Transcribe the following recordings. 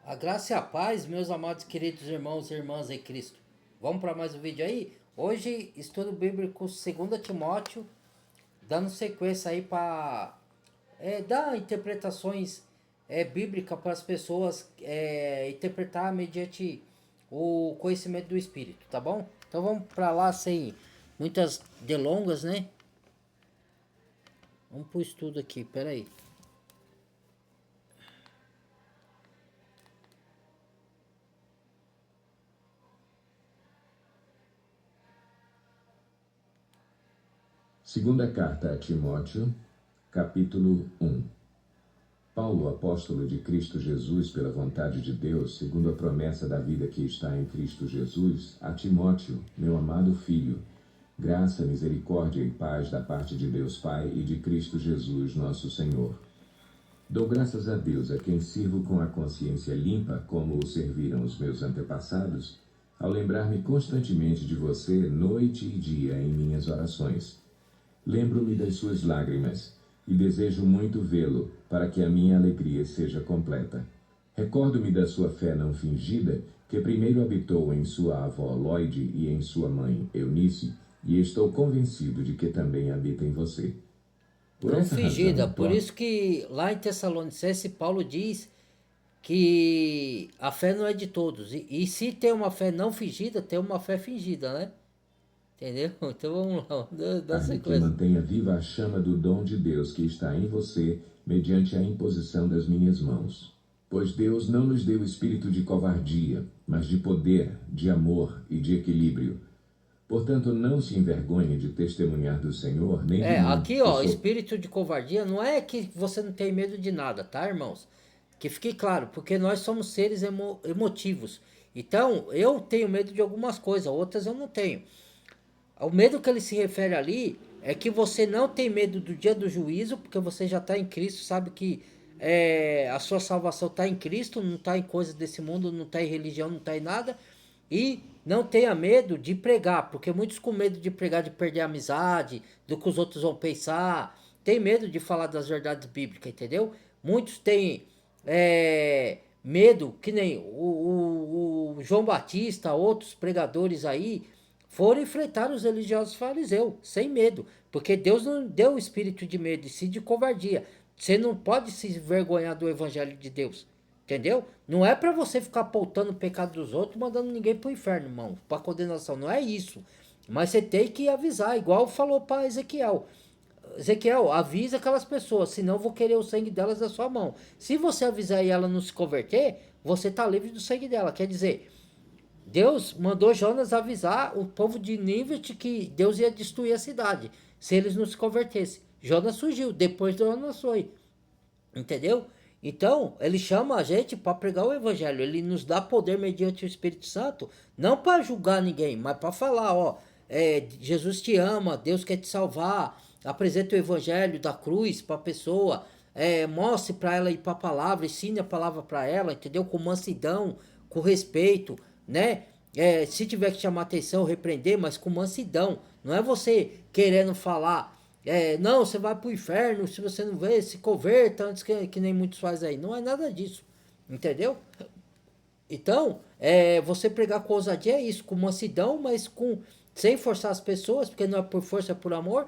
A graça e a paz, meus amados queridos irmãos e irmãs em Cristo. Vamos para mais um vídeo aí? Hoje, estudo bíblico 2 Timóteo, dando sequência aí para dar interpretações bíblicas para as pessoas interpretar mediante o conhecimento do Espírito, tá bom? Então vamos para lá sem muitas delongas, né? Vamos para o estudo aqui, peraí. Segunda carta a Timóteo, capítulo 1. Paulo, apóstolo de Cristo Jesus pela vontade de Deus, segundo a promessa da vida que está em Cristo Jesus, a Timóteo, meu amado filho, graça, misericórdia e paz da parte de Deus Pai e de Cristo Jesus, nosso Senhor. Dou graças a Deus, a quem sirvo com a consciência limpa, como o serviram os meus antepassados, ao lembrar-me constantemente de você, noite e dia, em minhas orações. Lembro-me das suas lágrimas e desejo muito vê-lo, para que a minha alegria seja completa. Recordo-me da sua fé não fingida, que primeiro habitou em sua avó Loide e em sua mãe Eunice, e estou convencido de que também habita em você. Por Não essa fingida, razão, por isso que lá em Tessalonicenses Paulo diz que a fé não é de todos. E se tem uma fé não fingida, tem uma fé fingida, né? Entendeu? Então vamos lá, dá que sequência. mantenha viva a chama do dom de Deus que está em você, mediante a imposição das minhas mãos. Pois Deus não nos deu espírito de covardia, mas de poder, de amor e de equilíbrio. Portanto, não se envergonhe de testemunhar do Senhor, nem de mim, Aqui ó, que sou... espírito de covardia não é que você não tem medo de nada, tá, irmãos? Que fique claro, porque nós somos seres emotivos. Então, eu tenho medo de algumas coisas, outras eu não tenho. O medo que ele se refere ali é que você não tem medo do dia do juízo, porque você já está em Cristo, sabe que a sua salvação está em Cristo, não está em coisas desse mundo, não está em religião, não está em nada. E não tenha medo de pregar, porque muitos com medo de pregar, de perder a amizade, do que os outros vão pensar, tem medo de falar das verdades bíblicas, entendeu? Muitos têm medo, que nem o João Batista, outros pregadores aí, foram enfrentar os religiosos fariseus, sem medo, porque Deus não deu o espírito de medo, e sim de covardia. Você não pode se envergonhar do evangelho de Deus, entendeu? Não é para você ficar apontando o pecado dos outros, mandando ninguém pro inferno, irmão, para condenação, não é isso. Mas você tem que avisar, igual falou para Ezequiel. Ezequiel, avisa aquelas pessoas, senão eu vou querer o sangue delas da sua mão. Se você avisar e ela não se converter, você tá livre do sangue dela. Quer dizer, Deus mandou Jonas avisar o povo de Nínive que Deus ia destruir a cidade, se eles não se convertessem. Jonas surgiu, depois Jonas foi. Entendeu? Então, ele chama a gente para pregar o evangelho. Ele nos dá poder mediante o Espírito Santo, não para julgar ninguém, mas para falar, ó, Jesus te ama, Deus quer te salvar, apresenta o evangelho da cruz para a pessoa, mostre para ela ir para a palavra, ensine a palavra para ela, entendeu? Com mansidão, com respeito, né? Se tiver que chamar atenção, repreender, mas com mansidão. Não é você querendo falar não, você vai pro inferno, se você não vê, se converta antes que nem muitos fazem aí. Não é nada disso, entendeu? Então, você pregar com ousadia é isso, com mansidão, mas sem forçar as pessoas, porque não é por força, é por amor,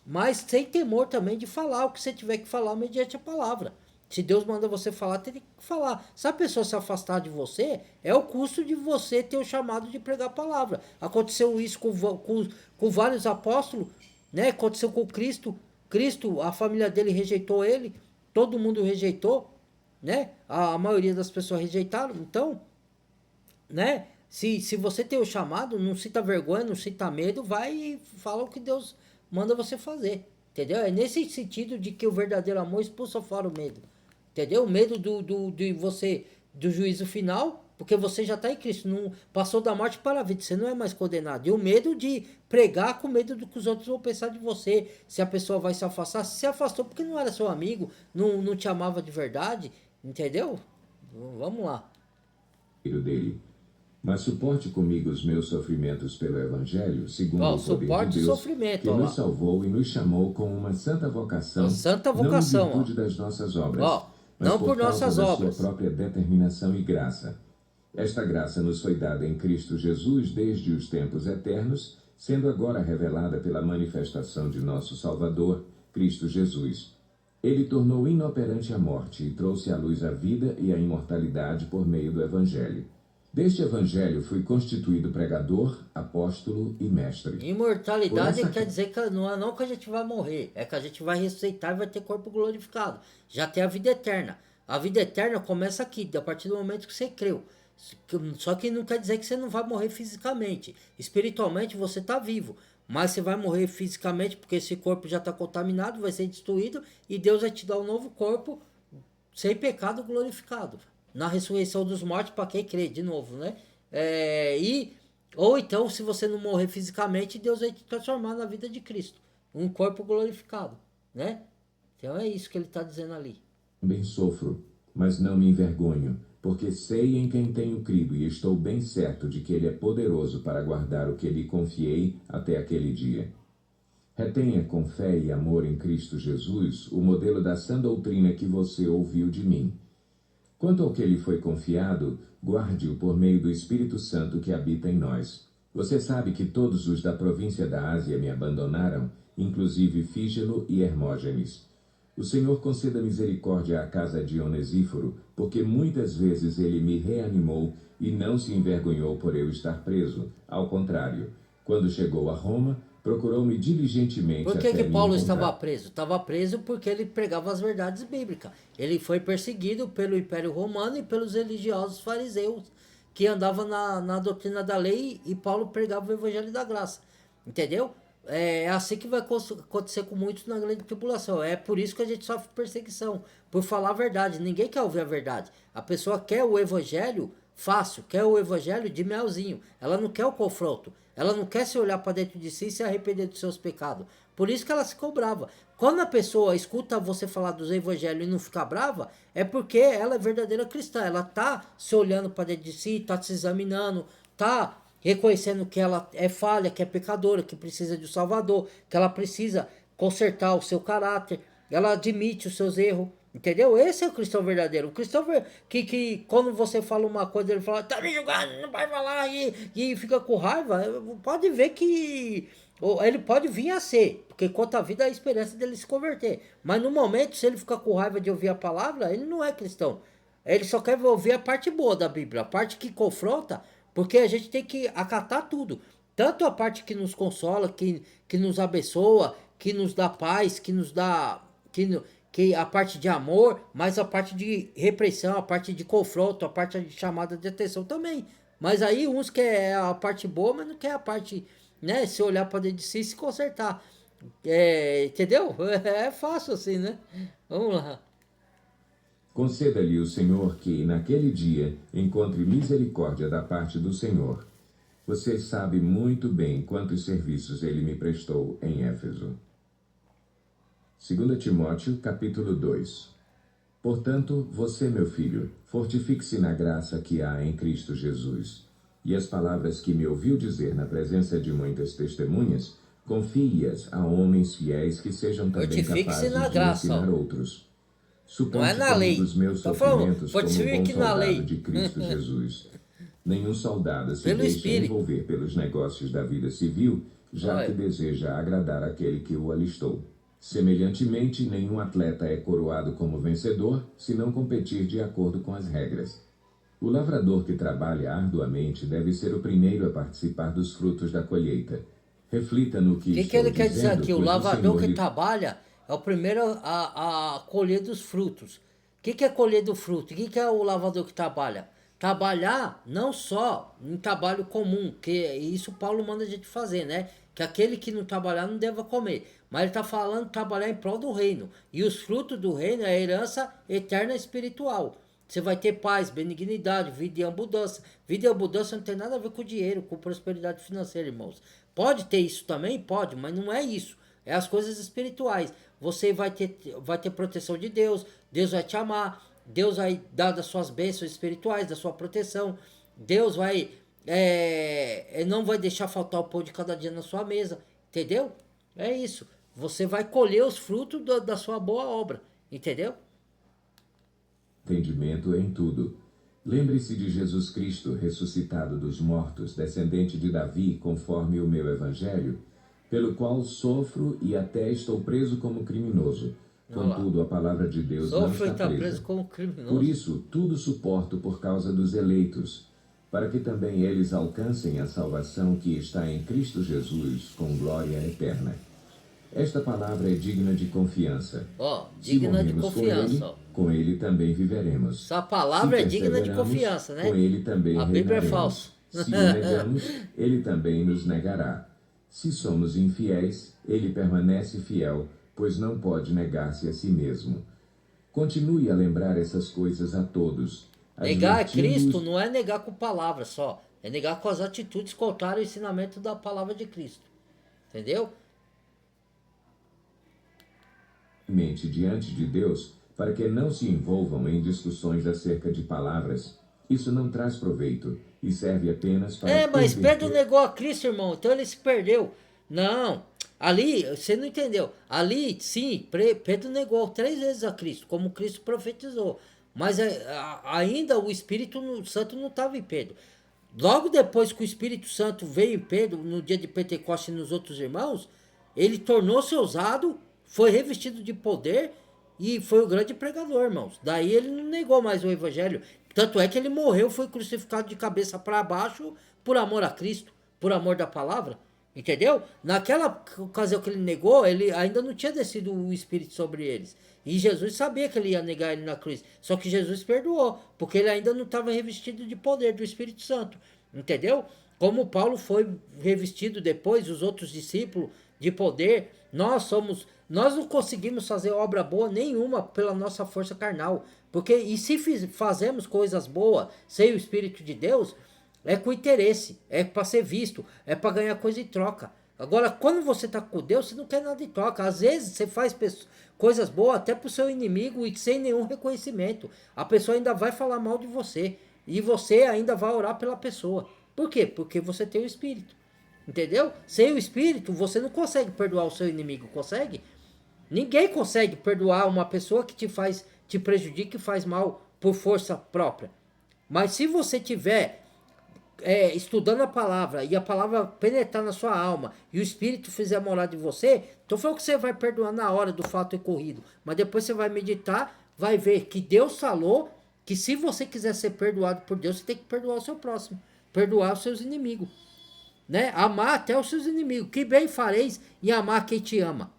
mas sem temor também de falar o que você tiver que falar mediante a palavra. Se Deus manda você falar, tem que falar. Se a pessoa se afastar de você, é o custo de você ter o chamado de pregar a palavra. Aconteceu isso com vários apóstolos, né? Aconteceu com Cristo. Cristo, a família dele rejeitou ele, todo mundo rejeitou, né? A maioria das pessoas rejeitaram. Então, né? Se você tem o chamado, não sinta vergonha, não sinta medo, vai e fala o que Deus manda você fazer. Entendeu? É nesse sentido de que o verdadeiro amor expulsa fora o medo. Entendeu? O medo de você, do juízo final, porque você já está em Cristo, não passou da morte para a vida, você não é mais condenado. E o medo de pregar com medo do que os outros vão pensar de você, se a pessoa vai se afastar, se afastou porque não era seu amigo, não te amava de verdade, entendeu? Vamos lá. dele. Mas suporte comigo os meus sofrimentos pelo Evangelho, segundo o poder Suporte de e Deus, sofrimento, que ó nos lá. salvou e nos chamou com uma santa vocação, Uma santa não em vocação, virtude ó. das nossas obras, Ó, mas Não por por causa nossas da obras. sua própria determinação e graça. Esta graça nos foi dada em Cristo Jesus desde os tempos eternos, sendo agora revelada pela manifestação de nosso Salvador, Cristo Jesus. Ele tornou inoperante a morte e trouxe à luz a vida e a imortalidade por meio do Evangelho. Deste Evangelho fui constituído pregador, apóstolo e mestre. Imortalidade quer dizer que não é não que a gente vai morrer, é que a gente vai ressuscitar e vai ter corpo glorificado. Já tem a vida eterna. A vida eterna começa aqui, a partir do momento que você creu. Só que não quer dizer que você não vai morrer fisicamente. Espiritualmente você está vivo, mas você vai morrer fisicamente porque esse corpo já está contaminado, vai ser destruído e Deus vai te dar um novo corpo sem pecado glorificado. Na ressurreição dos mortos, para quem crê, de novo, né? Ou então, se você não morrer fisicamente, Deus vai te transformar na vida de Cristo. Um corpo glorificado, né? Então é isso que ele está dizendo ali. Também sofro, mas não me envergonho, porque sei em quem tenho crido e estou bem certo de que ele é poderoso para guardar o que lhe confiei até aquele dia. Retenha com fé e amor em Cristo Jesus o modelo da sã doutrina que você ouviu de mim. Quanto ao que lhe foi confiado, guarde-o por meio do Espírito Santo que habita em nós. Você sabe que todos os da província da Ásia me abandonaram, inclusive Fígelo e Hermógenes. O Senhor conceda misericórdia à casa de Onesíforo, porque muitas vezes ele me reanimou e não se envergonhou por eu estar preso. Ao contrário, quando chegou a Roma, procurou-me diligentemente Por até que me Paulo encontrar. estava preso? Estava preso porque ele pregava as verdades bíblicas. Ele foi perseguido pelo Império Romano e pelos religiosos fariseus que andavam na doutrina da lei e Paulo pregava o evangelho da graça. Entendeu? É assim que vai acontecer com muitos na grande tribulação. É por isso que a gente sofre perseguição, por falar a verdade. Ninguém quer ouvir a verdade. A pessoa quer o evangelho fácil, quer o evangelho de melzinho. Ela não quer o confronto. Ela não quer se olhar para dentro de si e se arrepender dos seus pecados. Por isso que ela ficou brava. Quando a pessoa escuta você falar dos evangelhos e não ficar brava, é porque ela é verdadeira cristã. Ela tá se olhando para dentro de si, tá se examinando, tá reconhecendo que ela é falha, que é pecadora, que precisa de um salvador, que ela precisa consertar o seu caráter, ela admite os seus erros, entendeu? Esse é o cristão verdadeiro. O cristão que quando você fala uma coisa, ele fala, tá me julgando, não vai falar, e fica com raiva, pode ver que ele pode vir a ser, porque quanto à vida é a esperança dele se converter. Mas no momento, se ele ficar com raiva de ouvir a palavra, ele não é cristão. Ele só quer ouvir a parte boa da Bíblia, a parte que confronta, porque a gente tem que acatar tudo. Tanto a parte que nos consola, que nos abençoa, que nos dá paz, que nos dá. Que a parte de amor, mas a parte de repressão, a parte de confronto, a parte de chamada de atenção também. Mas aí uns quer a parte boa, mas não quer a parte, né? Se olhar para dentro de si e se consertar. Entendeu? É fácil assim, né? Vamos lá. Conceda-lhe o Senhor que, naquele dia, encontre misericórdia da parte do Senhor. Você sabe muito bem quantos serviços ele me prestou em Éfeso. 2 Timóteo, capítulo 2. Portanto, você, meu filho, fortifique-se na graça que há em Cristo Jesus. E as palavras que me ouviu dizer na presença de muitas testemunhas, confie-as a homens fiéis que sejam também capazes de ensinar outros. Suponte comigo os meus sofrimentos como um bom soldado de Cristo Jesus. Nenhum soldado se deixa envolver pelos negócios da vida civil, já que deseja agradar aquele que o alistou. Semelhantemente, nenhum atleta é coroado como vencedor se não competir de acordo com as regras. O lavrador que trabalha arduamente deve ser o primeiro a participar dos frutos da colheita. Reflita no que que ele quer dizer aqui? O lavrador que trabalha é o primeiro a colher dos frutos. O que é colher do fruto? O que é o lavrador que trabalha? Trabalhar não só em trabalho comum, que isso Paulo manda a gente fazer, né? Que aquele que não trabalhar não deva comer. Mas ele está falando de trabalhar em prol do reino. E os frutos do reino é a herança eterna espiritual. Você vai ter paz, benignidade, vida e abundância. Vida e abundância não tem nada a ver com dinheiro, com prosperidade financeira, irmãos. Pode ter isso também? Pode, mas não é isso. É as coisas espirituais. Você vai ter proteção de Deus, Deus vai te amar, Deus vai dar das suas bênçãos espirituais, da sua proteção. Deus vai não vai deixar faltar o pão de cada dia na sua mesa. Entendeu? É isso. Você vai colher os frutos da sua boa obra. Entendeu? entendimento em tudo. Lembre-se de Jesus Cristo, ressuscitado dos mortos, descendente de Davi, conforme o meu evangelho, pelo qual sofro e até estou preso como criminoso. Contudo, a palavra de Deus não está presa. Como criminoso. Por isso, tudo suporto por causa dos eleitos, para que também eles alcancem a salvação que está em Cristo Jesus, com glória eterna. Esta palavra é digna de confiança. Digna de confiança. Com ele também viveremos. Essa palavra é digna de confiança, né? Com ele também a Bíblia é reinaremos. falsa. Se o negamos, ele também nos negará. Se somos infiéis, ele permanece fiel, pois não pode negar-se a si mesmo. Continue a lembrar essas coisas a todos. Negar a Cristo não é negar com palavras só. É negar com as atitudes contrárias ao ensinamento da palavra de Cristo. Entendeu? Mente diante de Deus, para que não se envolvam em discussões acerca de palavras. Isso não traz proveito e serve apenas para... Mas Pedro negou a Cristo, irmão, então ele se perdeu. Não, ali, você não entendeu. Ali, sim, Pedro negou 3 vezes a Cristo, como Cristo profetizou. Mas ainda o Espírito Santo não estava em Pedro. Logo depois que o Espírito Santo veio em Pedro, no dia de Pentecostes e nos outros irmãos, ele tornou-se ousado, foi revestido de poder e foi o grande pregador, irmãos. Daí ele não negou mais o evangelho. Tanto é que ele morreu, foi crucificado de cabeça para baixo por amor a Cristo, por amor da palavra. Entendeu? Naquela ocasião que ele negou, ele ainda não tinha descido o Espírito sobre eles. E Jesus sabia que ele ia negar ele na cruz. Só que Jesus perdoou, porque ele ainda não estava revestido de poder do Espírito Santo. Entendeu? Como Paulo foi revestido depois, os outros discípulos, de poder, nós não conseguimos fazer obra boa nenhuma pela nossa força carnal. E se fazemos coisas boas sem o Espírito de Deus, é com interesse, é para ser visto, é para ganhar coisa em troca. Agora, quando você está com Deus, você não quer nada em troca. Às vezes você faz coisas boas até para o seu inimigo e sem nenhum reconhecimento. A pessoa ainda vai falar mal de você. E você ainda vai orar pela pessoa. Por quê? Porque você tem o Espírito. Entendeu? Sem o Espírito, você não consegue perdoar o seu inimigo. Consegue? Ninguém consegue perdoar uma pessoa que te prejudica e faz mal por força própria. Mas se você tiver estudando a palavra e a palavra penetrar na sua alma e o Espírito fizer morar de você, então foi o que você vai perdoar na hora do fato ocorrido. Mas depois você vai meditar, vai ver que Deus falou que se você quiser ser perdoado por Deus, você tem que perdoar o seu próximo, perdoar os seus inimigos, né? Amar até os seus inimigos. Que bem fareis em amar quem te ama.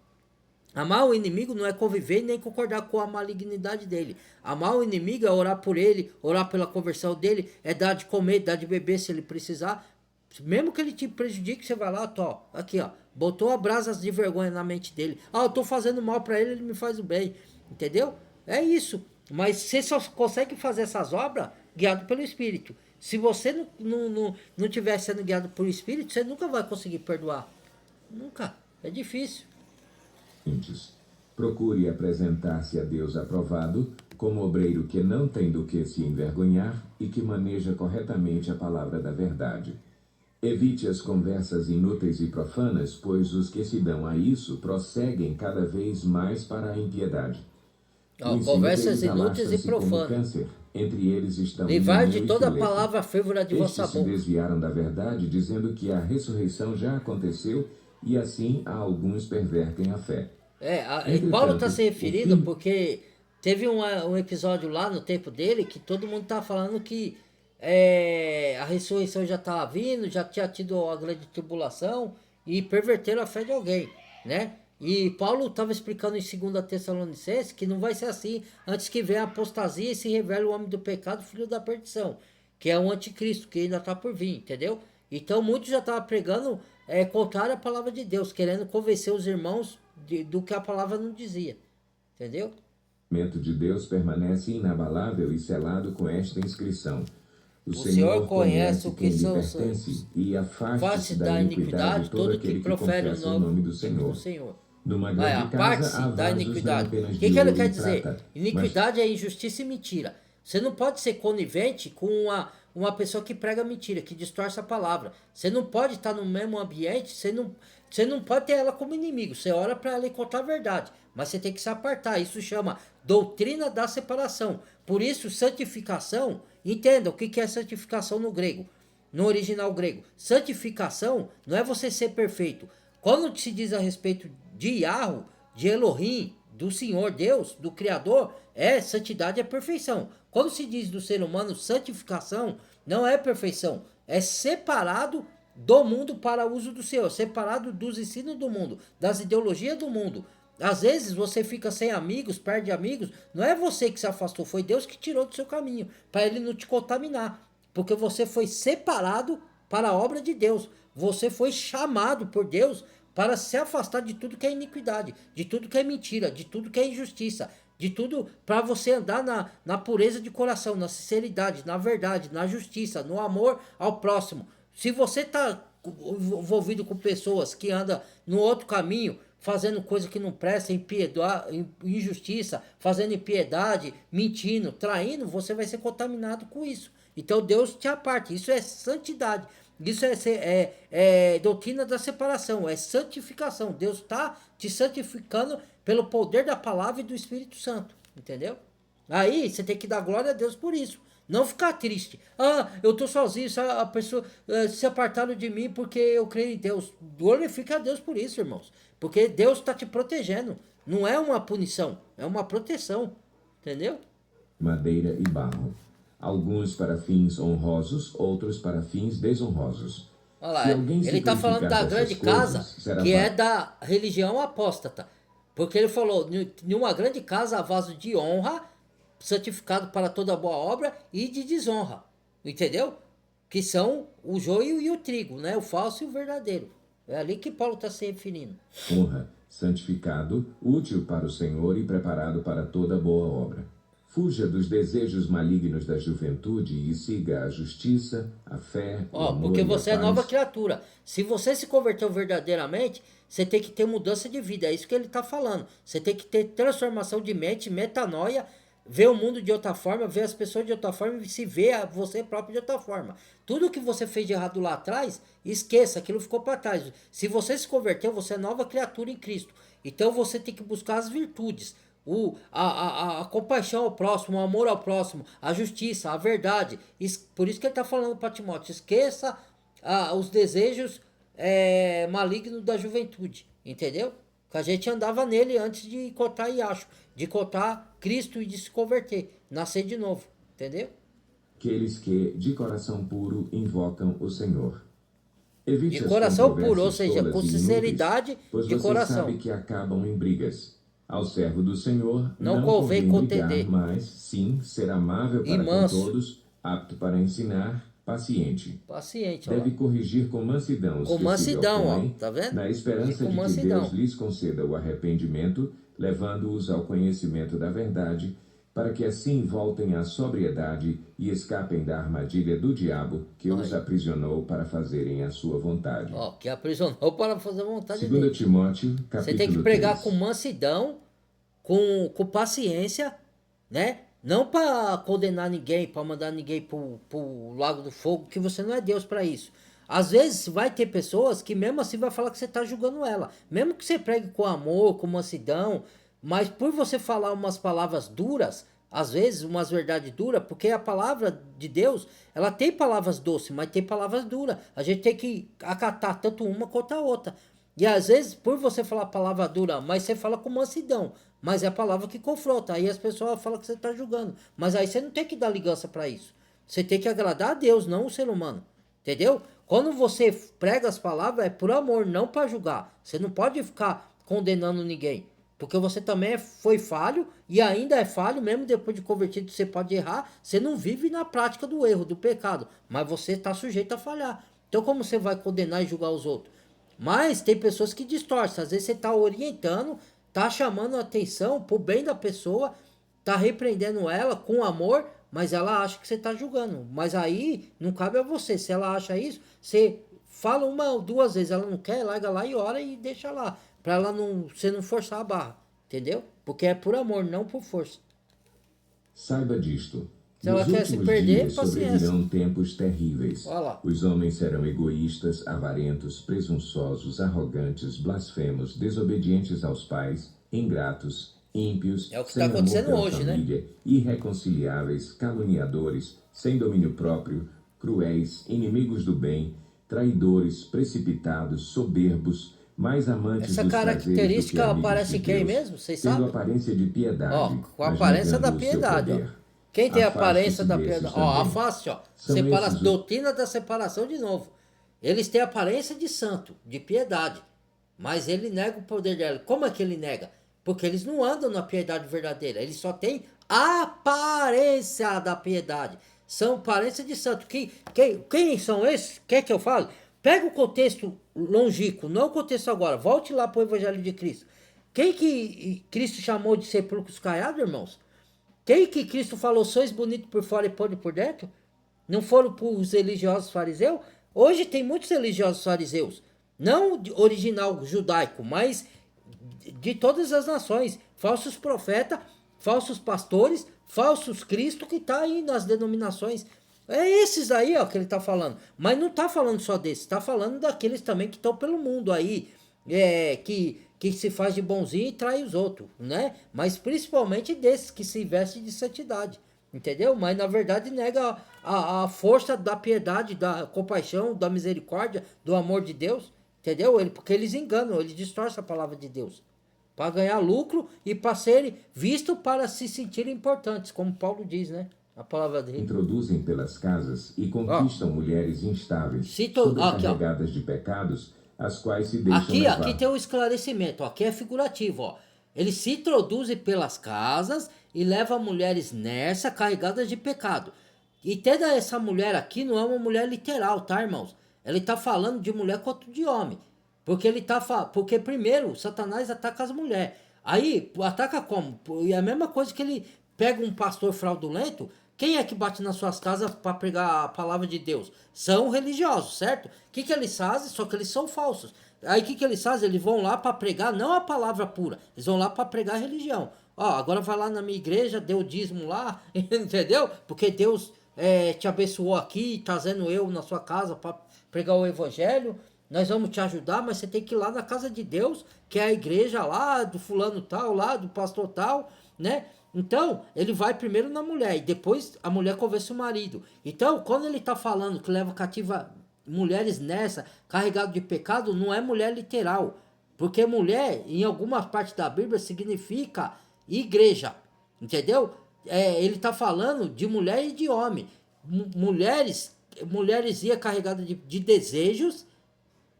Amar o inimigo não é conviver nem concordar com a malignidade dele. Amar o inimigo é orar por ele, orar pela conversão dele, é dar de comer, dar de beber se ele precisar. Mesmo que ele te prejudique, você vai lá, aqui ó, botou a brasas de vergonha na mente dele. Eu tô fazendo mal para ele, ele me faz o bem. Entendeu? É isso. Mas você só consegue fazer essas obras guiado pelo Espírito. Se você não estiver sendo guiado pelo Espírito, você nunca vai conseguir perdoar. Nunca. É difícil. Procure apresentar-se a Deus aprovado, como obreiro que não tem do que se envergonhar e que maneja corretamente a palavra da verdade. Evite as conversas inúteis e profanas, pois os que se dão a isso prosseguem cada vez mais para a impiedade. Conversas inúteis e profanas. Entre eles estão livrai de toda a palavra frívora de vossa boca. Se desviaram da verdade, dizendo que a ressurreição já aconteceu, e assim alguns pervertem a fé. Paulo está se referindo porque teve um episódio lá no tempo dele que todo mundo está falando que a ressurreição já estava vindo, já tinha tido a grande tribulação e perverteram a fé de alguém, né? E Paulo estava explicando em 2 Tessalonicenses que não vai ser assim antes que venha a apostasia e se revele o homem do pecado, filho da perdição, que é o anticristo, que ainda está por vir, entendeu? Então muitos já estavam pregando contrário à palavra de Deus, querendo convencer os irmãos do que a palavra não dizia, entendeu? O mandamento de Deus permanece inabalável e selado com esta inscrição: O Senhor conhece o que são os e afaste da iniquidade todo aquele que profere o nome do Senhor. Numa grande parte da iniquidade. O que ele quer dizer? Iniquidade é injustiça e mentira. Você não pode ser conivente com uma pessoa que prega mentira, que distorce a palavra. Você não pode estar no mesmo ambiente, você não pode ter ela como inimigo. Você ora para ela contar a verdade, mas você tem que se apartar. Isso chama doutrina da separação. Por isso, santificação, entenda o que é santificação no grego, no original grego. Santificação não é você ser perfeito. Quando se diz a respeito de Yahweh, de Elohim, do Senhor Deus, do Criador, santidade é perfeição. Quando se diz do ser humano santificação, não é perfeição, é separado do mundo para uso do Senhor, separado dos ensinos do mundo, das ideologias do mundo. Às vezes você fica sem amigos, perde amigos, não é você que se afastou, foi Deus que tirou do seu caminho, para ele não te contaminar, porque você foi separado para a obra de Deus, você foi chamado por Deus para se afastar de tudo que é iniquidade, de tudo que é mentira, de tudo que é injustiça, de tudo para você andar na pureza de coração, na sinceridade, na verdade, na justiça, no amor ao próximo. Se você está envolvido com pessoas que andam no outro caminho, fazendo coisa que não presta, injustiça, fazendo impiedade, mentindo, traindo, você vai ser contaminado com isso. Então Deus te aparte, isso é santidade. Isso é doutrina da separação, é santificação. Deus está te santificando pelo poder da palavra e do Espírito Santo, entendeu? Aí você tem que dar glória a Deus por isso. Não ficar triste. Ah, eu tô sozinho, a pessoa se apartaram de mim porque eu creio em Deus. Glorifica a Deus por isso, irmãos. Porque Deus está te protegendo. Não é uma punição, é uma proteção. Entendeu? Madeira e barro. Alguns para fins honrosos, outros para fins desonrosos. Olha lá, ele está falando da grande casa, que é da religião apóstata. Porque ele falou, em uma grande casa há vaso de honra, santificado para toda boa obra, e de desonra. Entendeu? Que são o joio e o trigo, né? O falso e o verdadeiro. É ali que Paulo está se referindo. Honra, santificado, útil para o Senhor e preparado para toda boa obra. Fuja dos desejos malignos da juventude e siga a justiça, a fé, o amor porque você e a é paz. nova criatura. Se você se converteu verdadeiramente, você tem que ter mudança de vida. É isso que ele está falando. Você tem que ter transformação de mente, metanoia, ver o mundo de outra forma, ver as pessoas de outra forma e se ver a você próprio de outra forma. Tudo que você fez de errado lá atrás, esqueça, aquilo ficou para trás. Se você se converteu, você é nova criatura em Cristo. Então você tem que buscar as virtudes. A compaixão ao próximo, o amor ao próximo, a justiça, a verdade. Por isso que ele está falando para Timóteo, esqueça os desejos malignos da juventude, entendeu? Que a gente andava nele antes de encontrar Iacho, de encontrar Cristo e de se converter, nascer de novo, entendeu? Aqueles que, de coração puro, invocam o Senhor. Evite de coração puro, ou seja, tolas com e sinceridade inúteis, pois de você coração. sabe que acabam em brigas. Ao servo do Senhor Não não convém convém brigar, contender. mas sim ser amável E para com manso. todos, apto para ensinar, paciente. Paciente, ó. Deve corrigir com mansidão os Com que mansidão, se ó, opõem, tá vendo? na esperança E com de que mansidão. Deus lhes conceda o arrependimento, levando-os ao conhecimento da verdade, para que assim voltem à sobriedade e escapem da armadilha do diabo, que os aprisionou para fazerem a sua vontade. Ó, que aprisionou para fazer a vontade 2 dele. Timóteo, capítulo Você tem que pregar 3. com mansidão, com paciência, né? Não para condenar ninguém, para mandar ninguém pro lago do fogo, que você não é Deus para isso. Às vezes vai ter pessoas que mesmo assim vai falar que você está julgando ela. Mesmo que você pregue com amor, com mansidão, mas por você falar umas palavras duras, às vezes umas verdades duras, porque a palavra de Deus, ela tem palavras doces, mas tem palavras duras. A gente tem que acatar tanto uma quanto a outra. E às vezes, por você falar palavra dura, mas você fala com mansidão, mas é a palavra que confronta. Aí as pessoas falam que você está julgando. Mas aí você não tem que dar ligança para isso. Você tem que agradar a Deus, não o ser humano. Entendeu? Quando você prega as palavras, é por amor, não para julgar. Você não pode ficar condenando ninguém. Porque você também foi falho e ainda é falho, mesmo depois de convertido você pode errar. Você não vive na prática do erro, do pecado. Mas você está sujeito a falhar. Então como você vai condenar e julgar os outros? Mas tem pessoas que distorcem. Às vezes você está orientando, está chamando a atenção para o bem da pessoa, está repreendendo ela com amor, mas ela acha que você está julgando. Mas aí não cabe a você. Se ela acha isso, você fala uma ou duas vezes. Ela não quer, larga lá e ora e deixa lá. Para ela não, você não forçar a barra. Entendeu? Porque é por amor, não por força. Saiba disto. Se ela Nos quer se últimos perder, dias paciência. sobrevirão tempos terríveis. Olha lá. Os homens serão egoístas, avarentos, presunçosos, arrogantes, blasfemos, desobedientes aos pais, ingratos, ímpios, É o que sem está amor acontecendo pela hoje, né? família, irreconciliáveis, caluniadores, sem domínio próprio, cruéis, inimigos do bem, traidores, precipitados, soberbos, mais amantes Essa dos prazeres do que característica amigos aparece de quem Deus, mesmo? Vocês tendo sabem? aparência de Ó, piedade, com a mas aparência da negando o seu piedade, ó. poder. Quem tem a aparência Afaste-se da desses piedade? Ó, a também. face, ó. São esses os Doutrina da separação de novo. Eles têm a aparência de santo, de piedade. Mas ele nega o poder dela. Como é que ele nega? Porque eles não andam na piedade verdadeira. Eles só têm aparência da piedade. São aparência de santo. Quem são esses? Quer que eu fale? Pega o contexto longínquo, não o contexto agora. Volte lá para o Evangelho de Cristo. Quem que Cristo chamou de sepulcros caiados, irmãos? Quem que Cristo falou, sois bonito por fora e podre por dentro? Não foram os religiosos fariseus? Hoje tem muitos religiosos fariseus. Não original judaico, mas de todas as nações. Falsos profetas, falsos pastores, falsos Cristo que está aí nas denominações. É esses aí, ó, que ele está falando. Mas não está falando só desses, está falando daqueles também que estão pelo mundo aí, que se faz de bonzinho e trai os outros, né? Mas principalmente desses que se vestem de santidade, entendeu? Mas na verdade nega a força da piedade, da compaixão, da misericórdia, do amor de Deus, entendeu? Porque eles enganam, eles distorcem a palavra de Deus para ganhar lucro e para serem vistos, para se sentirem importantes, como Paulo diz, né? A palavra dele. Introduzem pelas casas e conquistam mulheres instáveis, sobrecarregadas de pecados, as quais se deixam levar. Aqui tem um esclarecimento, ó, aqui é figurativo, ó. Ele se introduz pelas casas e leva mulheres nessa carregadas de pecado. E toda essa mulher aqui não é uma mulher literal, tá, irmãos? Ele tá falando de mulher quanto de homem. Porque primeiro Satanás ataca as mulheres. Aí ataca como? É a mesma coisa que ele pega um pastor fraudulento. Quem é que bate nas suas casas para pregar a palavra de Deus? São religiosos, certo? O que eles fazem? Só que eles são falsos. Aí o que eles fazem? Eles vão lá para pregar não a palavra pura. Eles vão lá para pregar a religião. Ó, agora vai lá na minha igreja, deu o dízimo lá, entendeu? Porque Deus te abençoou aqui, trazendo eu na sua casa para pregar o evangelho. Nós vamos te ajudar, mas você tem que ir lá na casa de Deus, que é a igreja lá do fulano tal, lá do pastor tal, né? Então, ele vai primeiro na mulher e depois a mulher convence o marido. Então, quando ele está falando que leva cativa mulheres nessa, carregado de pecado, não é mulher literal. Porque mulher, em algumas partes da Bíblia, significa igreja. Entendeu? Ele está falando de mulher e de homem. Mulheres iam carregadas de desejos,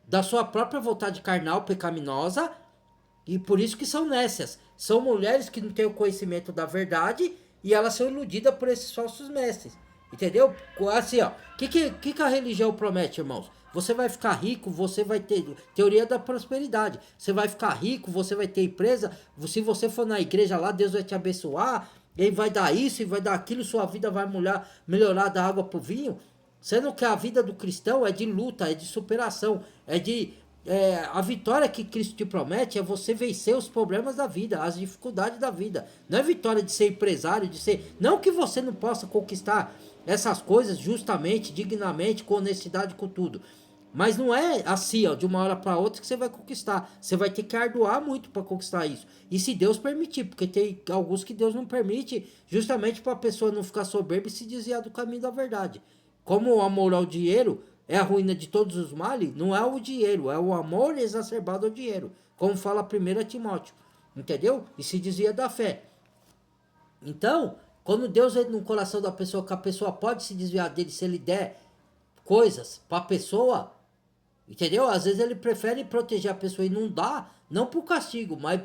da sua própria vontade carnal pecaminosa, e por isso que são nécias. São mulheres que não têm o conhecimento da verdade e elas são iludidas por esses falsos mestres. Entendeu? Assim, ó. O que a religião promete, irmãos? Você vai ficar rico, você vai ter teoria da prosperidade. Você vai ficar rico, você vai ter empresa. Se você for na igreja lá, Deus vai te abençoar. Ele vai dar isso e vai dar aquilo, sua vida vai melhorar da água pro vinho. Sendo que a vida do cristão é de luta, é de superação, a vitória que Cristo te promete é você vencer os problemas da vida, as dificuldades da vida. Não é vitória de ser empresário, de ser... Não que você não possa conquistar essas coisas justamente, dignamente, com honestidade, com tudo. Mas não é assim, ó, de uma hora para outra que você vai conquistar. Você vai ter que arduar muito para conquistar isso. E se Deus permitir, porque tem alguns que Deus não permite, justamente para a pessoa não ficar soberba e se desviar do caminho da verdade. Como o amor ao dinheiro é a ruína de todos os males, não é o dinheiro, é o amor exacerbado ao dinheiro. Como fala 1 Timóteo. Entendeu? E se desvia da fé. Então, quando Deus entra no coração da pessoa, que a pessoa pode se desviar dele se ele der coisas para a pessoa, entendeu? Às vezes ele prefere proteger a pessoa e não dá, não por castigo, mas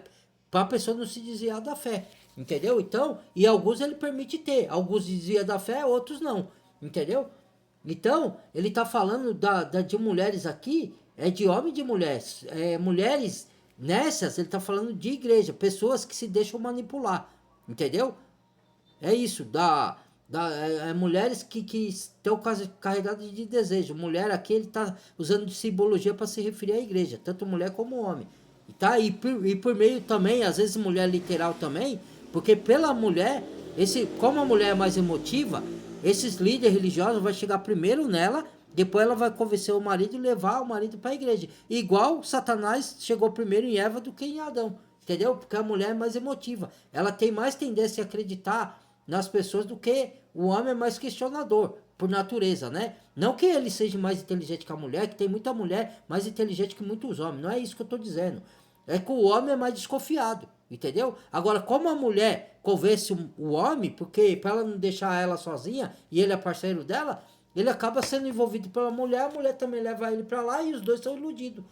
para a pessoa não se desviar da fé. Entendeu? Então, e alguns ele permite ter. Alguns desvia da fé, outros não. Entendeu? Então, ele está falando de mulheres aqui, de homem e de mulheres. Mulheres nessas, ele está falando de igreja, pessoas que se deixam manipular. Entendeu? É isso, mulheres que estão carregadas de desejo. Mulher aqui, ele está usando de simbologia para se referir à igreja, tanto mulher como homem. E por meio também, às vezes mulher literal também, porque pela mulher Como a mulher é mais emotiva, esses líderes religiosos vão chegar primeiro nela, depois ela vai convencer o marido e levar o marido para a igreja. Igual Satanás chegou primeiro em Eva do que em Adão. Entendeu? Porque a mulher é mais emotiva. Ela tem mais tendência a acreditar nas pessoas do que o homem é mais questionador, por natureza, né? Não que ele seja mais inteligente que a mulher, que tem muita mulher mais inteligente que muitos homens. Não é isso que eu estou dizendo. É que o homem é mais desconfiado, entendeu? Agora, como a mulher convence o homem, porque para ela não deixar ela sozinha, e ele é parceiro dela, ele acaba sendo envolvido pela mulher, a mulher também leva ele para lá e os dois são iludidos.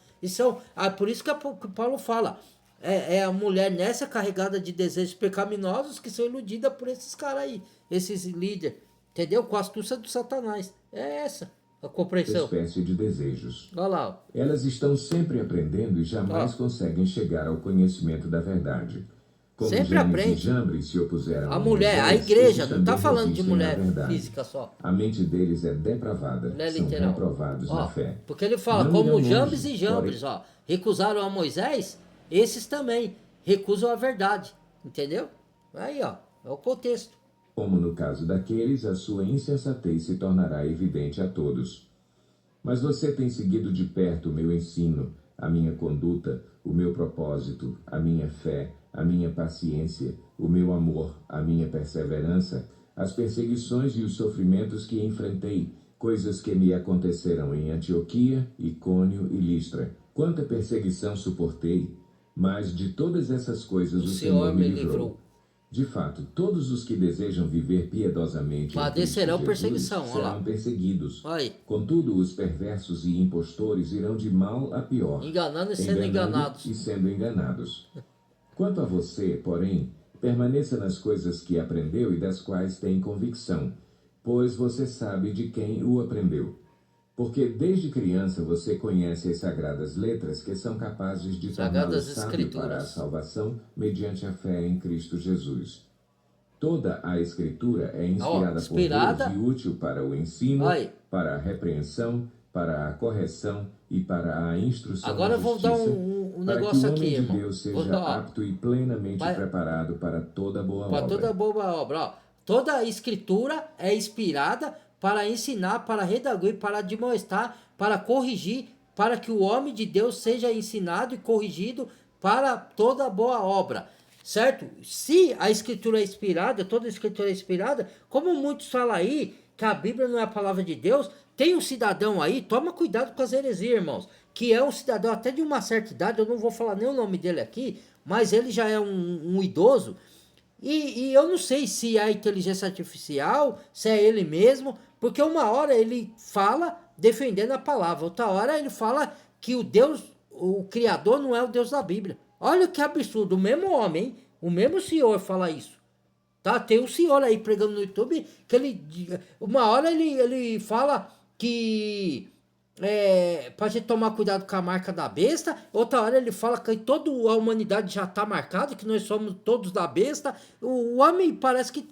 Por isso que o Paulo fala, é a mulher nessa carregada de desejos pecaminosos que são iludidas por esses caras aí, esses líderes, entendeu? Com a astúcia do Satanás. É essa a compreensão. Espécie de desejos. Olha lá. Elas estão sempre aprendendo e jamais conseguem chegar ao conhecimento da verdade. Como sempre Janes aprende. E Jambres se opuseram a mulher, a igreja, não está falando de mulher verdade. física só. A mente deles é depravada, mulher são literal. reprovados na fé. Porque ele fala, Não como irão Jambres longe, e Jambres, porém, recusaram a Moisés, esses também recusam a verdade, entendeu? Aí, é o contexto. Como no caso daqueles, a sua insensatez se tornará evidente a todos. Mas você tem seguido de perto o meu ensino, a minha conduta, o meu propósito, a minha fé, a minha paciência, o meu amor, a minha perseverança, as perseguições e os sofrimentos que enfrentei, coisas que me aconteceram em Antioquia, Icônio e Listra. Quanta perseguição suportei, mas de todas essas coisas o Senhor me livrou. De fato, todos os que desejam viver piedosamente padecerão perseguição, serão perseguidos. Aí. Contudo, os perversos e impostores irão de mal a pior, enganando e sendo enganados. E sendo enganados. Quanto a você, porém, permaneça nas coisas que aprendeu e das quais tem convicção, pois você sabe de quem o aprendeu. Porque desde criança você conhece as sagradas letras que são capazes de torná-lo sábio para a salvação mediante a fé em Cristo Jesus. Toda a Escritura é inspirada por Deus e útil para o ensino, para a repreensão, para a correção e para a instrução Agora na justiça, eu vou dar um negócio aqui, irmão. Para que o homem de Deus seja apto e plenamente preparado para toda boa obra. Para toda boa obra. Toda a Escritura é inspirada para ensinar, para redarguir, para admoestar, para corrigir, para que o homem de Deus seja ensinado e corrigido para toda boa obra, certo? Se a Escritura é inspirada, toda a Escritura é inspirada, como muitos falam aí, que a Bíblia não é a palavra de Deus, tem um cidadão aí, toma cuidado com as heresias, irmãos, que é um cidadão até de uma certa idade, eu não vou falar nem o nome dele aqui, mas ele já é um idoso, e eu não sei se é a inteligência artificial, se é ele mesmo, porque uma hora ele fala defendendo a palavra, outra hora ele fala que o Deus, o Criador não é o Deus da Bíblia. Olha que absurdo, o mesmo homem, hein? O mesmo senhor fala isso. Tá? Tem um senhor aí pregando no YouTube que uma hora ele fala que pra gente tomar cuidado com a marca da besta, outra hora ele fala que toda a humanidade já tá marcada, que nós somos todos da besta. O homem parece que,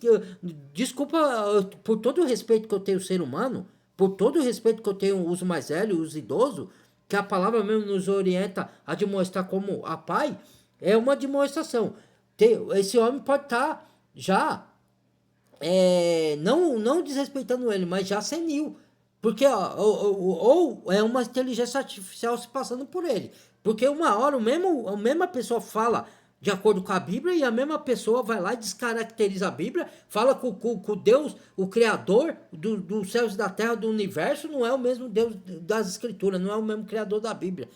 desculpa, por todo o respeito que eu tenho ao ser humano, por todo o respeito que eu tenho os mais velhos, os idosos, que a palavra mesmo nos orienta a demonstrar como a pai, é uma demonstração. Esse homem pode estar já, não desrespeitando ele, mas já senil. Porque ou é uma inteligência artificial se passando por ele. Porque uma hora a mesma pessoa fala de acordo com a Bíblia e a mesma pessoa vai lá e descaracteriza a Bíblia, fala com Deus, o Criador dos céus e da terra, do universo, não é o mesmo Deus das Escrituras, não é o mesmo Criador da Bíblia.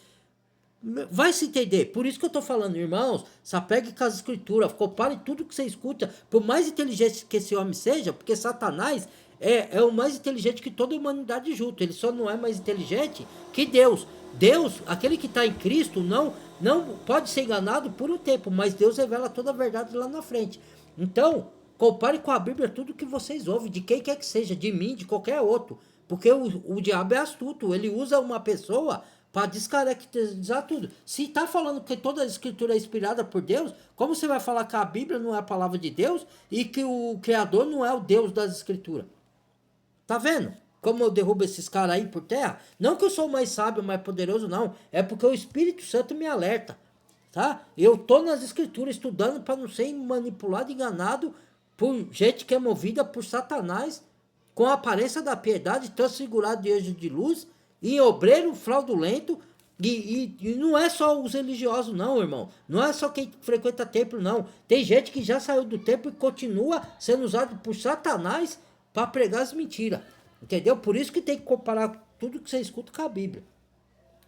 Vai se entender, por isso que eu tô falando, irmãos, se apegue com as Escrituras, compare tudo que você escuta, por mais inteligente que esse homem seja, porque Satanás é o mais inteligente que toda a humanidade junto. Ele só não é mais inteligente que Deus. Deus, aquele que está em Cristo, não pode ser enganado por um tempo, mas Deus revela toda a verdade lá na frente. Então, compare com a Bíblia tudo que vocês ouvem, de quem quer que seja, de mim, de qualquer outro. Porque o diabo é astuto, ele usa uma pessoa para descaracterizar tudo. Se está falando que toda a Escritura é inspirada por Deus, como você vai falar que a Bíblia não é a palavra de Deus e que o Criador não é o Deus das Escrituras? Tá vendo? Como eu derrubo esses caras aí por terra? Não que eu sou mais sábio, mais poderoso, não. É porque o Espírito Santo me alerta. Tá? Eu tô nas Escrituras estudando para não ser manipulado, enganado por gente que é movida por Satanás, com a aparência da piedade, transfigurado de anjo de luz, e obreiro fraudulento. E não é só os religiosos, não, irmão. Não é só quem frequenta templo, não. Tem gente que já saiu do templo e continua sendo usado por Satanás para pregar as mentiras. Entendeu? Por isso que tem que comparar tudo que você escuta com a Bíblia.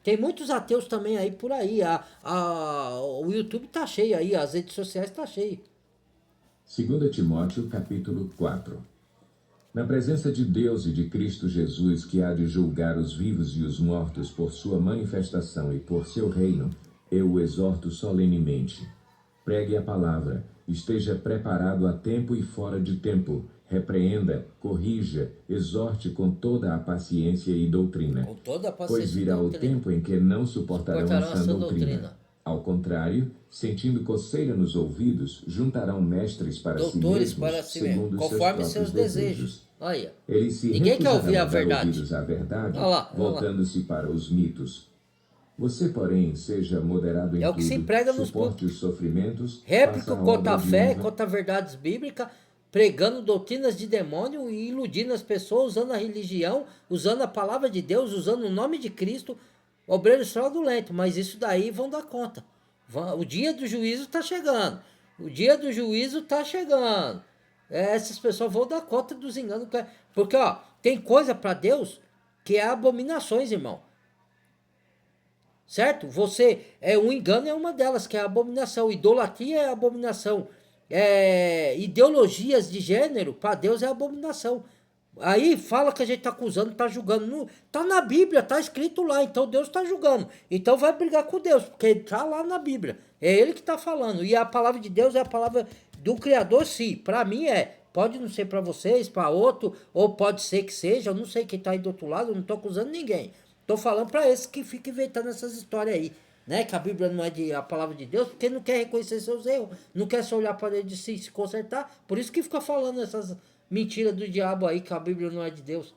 Tem muitos ateus também aí por aí. O YouTube tá cheio aí, as redes sociais tá cheio. 2 Timóteo, capítulo 4. Na presença de Deus e de Cristo Jesus, que há de julgar os vivos e os mortos por sua manifestação e por seu reino, eu o exorto solenemente. Pregue a palavra, esteja preparado a tempo e fora de tempo, repreenda, corrija, exorte com toda a paciência e doutrina. Com toda a Pois paciência e virá o doutrina. tempo em que não suportarão a sã doutrina. Ao contrário, sentindo coceira nos ouvidos, juntarão mestres para Doutores si mesmos, para si mesmo, segundo conforme seus seus próprios desejos. Olha, Eles se ninguém quer ouvir a recusarão dar verdade. ouvidos à verdade, Olha lá, olha lá. voltando-se para os mitos. Você, porém, seja moderado em É o que se tudo, emprega nos suporte os sofrimentos, réplica faça a contra obra a de fé, honra. contra verdades bíblicas, pregando doutrinas de demônio e iludindo as pessoas, usando a religião, usando a palavra de Deus, usando o nome de Cristo, obreiros fraudulentos. Mas isso daí vão dar conta. O dia do juízo está chegando. O dia do juízo está chegando. Essas pessoas vão dar conta dos enganos. Porque, ó, tem coisa para Deus que é abominações, irmão. Certo? Um engano é uma delas, que é a abominação. Idolatria é abominação. Ideologias de gênero, para Deus é abominação. Aí fala que a gente tá acusando, tá julgando. Não, tá na Bíblia, tá escrito lá, então Deus tá julgando. Então vai brigar com Deus, porque tá lá na Bíblia. É ele que tá falando. E a palavra de Deus é a palavra do Criador, sim. Para mim é. Pode não ser para vocês, para outro, ou pode ser que seja. Eu não sei quem tá aí do outro lado, eu não tô acusando ninguém. Tô falando para esse que fica inventando essas histórias aí, né? Que a Bíblia não é a palavra de Deus, porque não quer reconhecer seus erros, não quer só olhar para dentro de si e se consertar. Por isso que fica falando essas mentiras do diabo aí, que a Bíblia não é de Deus.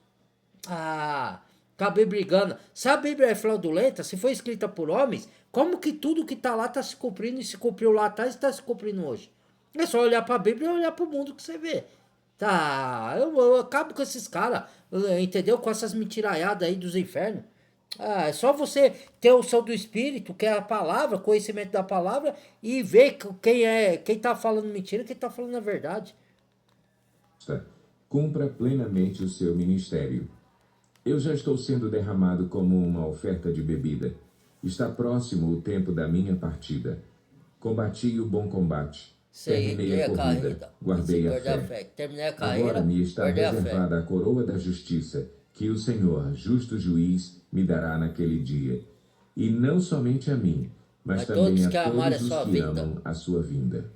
Ah, que a Bíblia engana. Se a Bíblia é fraudulenta, se foi escrita por homens, como que tudo que tá lá tá se cumprindo e se cumpriu lá atrás e tá se cumprindo hoje? É só olhar para a Bíblia e olhar para o mundo que você vê. Tá, eu acabo com esses caras, entendeu? Com essas mentiraiadas aí dos infernos. É só você ter o som do Espírito, que é a palavra, conhecimento da palavra, e ver quem tá falando mentira e quem tá falando a verdade. Cumpra plenamente o seu ministério. Eu já estou sendo derramado como uma oferta de bebida. Está próximo o tempo da minha partida. Combati o bom combate. Terminei a corrida. Guardei a fé. Terminei a carreira. Agora me está reservada a coroa da justiça, que o Senhor, justo juiz, me dará naquele dia. E não somente a mim, mas também a todos os que amam a sua vinda.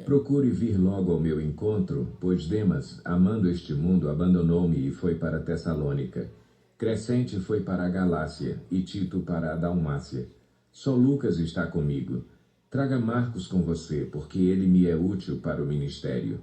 Procure vir logo ao meu encontro, pois Demas, amando este mundo, abandonou-me e foi para Tessalônica. Crescente foi para a Galácia e Tito para a Dalmácia. Só Lucas está comigo. Traga Marcos com você, porque ele me é útil para o ministério.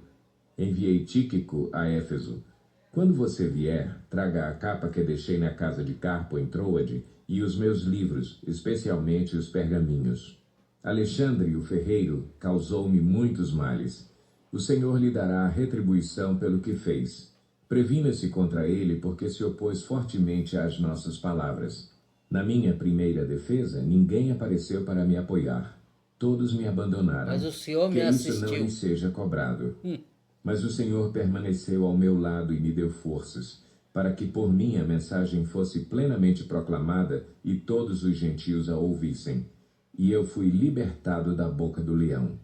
Enviei Tíquico a Éfeso. Quando você vier, traga a capa que deixei na casa de Carpo em Troade e os meus livros, especialmente os pergaminhos. Alexandre, o ferreiro, causou-me muitos males. O Senhor lhe dará a retribuição pelo que fez. Previna-se contra ele, porque se opôs fortemente às nossas palavras. Na minha primeira defesa, ninguém apareceu para me apoiar. Todos me abandonaram. Mas o Senhor me assistiu. Que isso não lhe seja cobrado. Mas o Senhor permaneceu ao meu lado e me deu forças, para que por mim a mensagem fosse plenamente proclamada e todos os gentios a ouvissem. E eu fui libertado da boca do leão.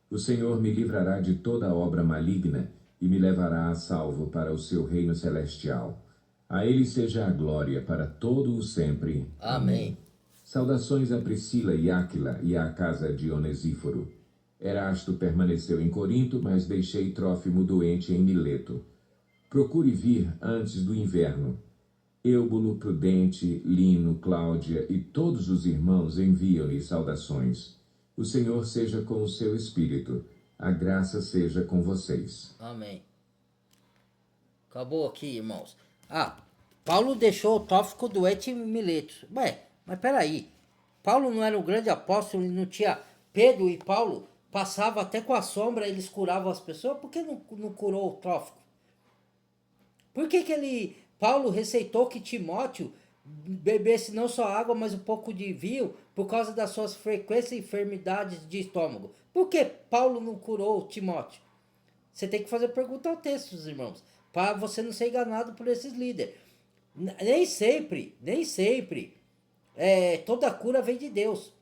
O Senhor me livrará de toda obra maligna e me levará a salvo para o seu reino celestial. A ele seja a glória para todo o sempre. Amém. Saudações a Priscila e Áquila e à casa de Onesíforo. Erasto permaneceu em Corinto, mas deixei Trófimo doente em Mileto. Procure vir antes do inverno. Eubulo, Prudente, Lino, Cláudia e todos os irmãos enviam-lhe saudações. O Senhor seja com o seu espírito. A graça seja com vocês. Amém. Acabou aqui, irmãos. Paulo deixou o Trófico doente em Mileto. Ué, mas peraí. Paulo não era um grande apóstolo e não tinha Pedro e Paulo. passava até com a sombra, eles curavam as pessoas, por que não curou o Trófico? Por que Paulo receitou que Timóteo bebesse não só água, mas um pouco de vinho, por causa das suas frequentes enfermidades de estômago? Por que Paulo não curou Timóteo? Você tem que fazer pergunta ao texto, irmãos, para você não ser enganado por esses líderes. Nem sempre, toda cura vem de Deus,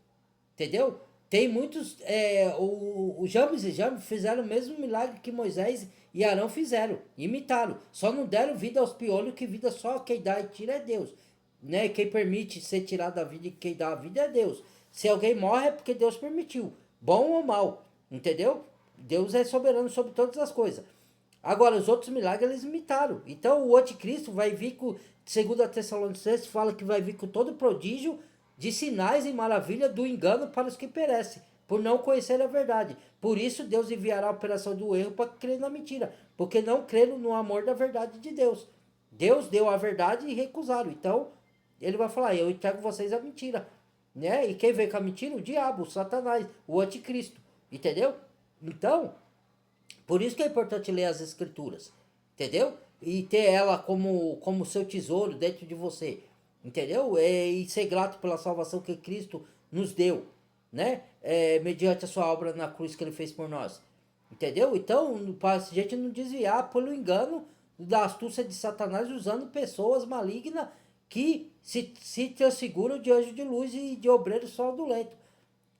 entendeu? Tem muitos, o James e James fizeram o mesmo milagre que Moisés e Arão fizeram, imitaram, só não deram vida aos piolhos, que vida só quem dá e tira é Deus, né? Quem permite ser tirado da vida e quem dá a vida é Deus. Se alguém morre é porque Deus permitiu, bom ou mal, entendeu? Deus é soberano sobre todas as coisas. Agora, os outros milagres eles imitaram. Então, o anticristo vai vir com, segundo a Tessalonicenses, fala que vai vir com todo prodígio de sinais e maravilha do engano para os que perecem, por não conhecer a verdade. Por isso, Deus enviará a operação do erro para crer na mentira, porque não creram no amor da verdade de Deus. Deus deu a verdade e recusaram. Então, ele vai falar, eu entrego vocês a mentira. Né? E quem veio com a mentira? O diabo, o Satanás, o anticristo. Entendeu? Então, por isso que é importante ler as escrituras, entendeu? E ter ela como seu tesouro dentro de você, entendeu? E ser grato pela salvação que Cristo nos deu, né? Mediante a sua obra na cruz que ele fez por nós, entendeu? Então, para a gente não desviar pelo engano da astúcia de Satanás usando pessoas malignas que se transfiguram de anjo de luz e de obreiro fraudulento,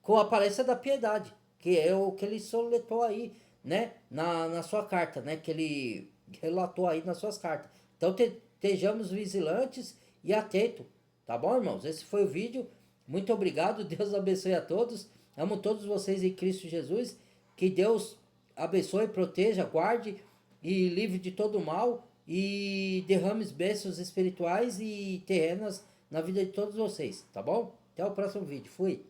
com a aparência da piedade, que é o que ele soletou aí, né, na sua carta, né, que ele relatou aí nas suas cartas. Então estejamos vigilantes e atentos, tá bom, irmãos? Esse foi o vídeo, muito obrigado, Deus abençoe a todos, amo todos vocês em Cristo Jesus, que Deus abençoe, proteja, guarde e livre de todo mal e derrame bênçãos espirituais e terrenas na vida de todos vocês, tá bom? Até o próximo vídeo, fui!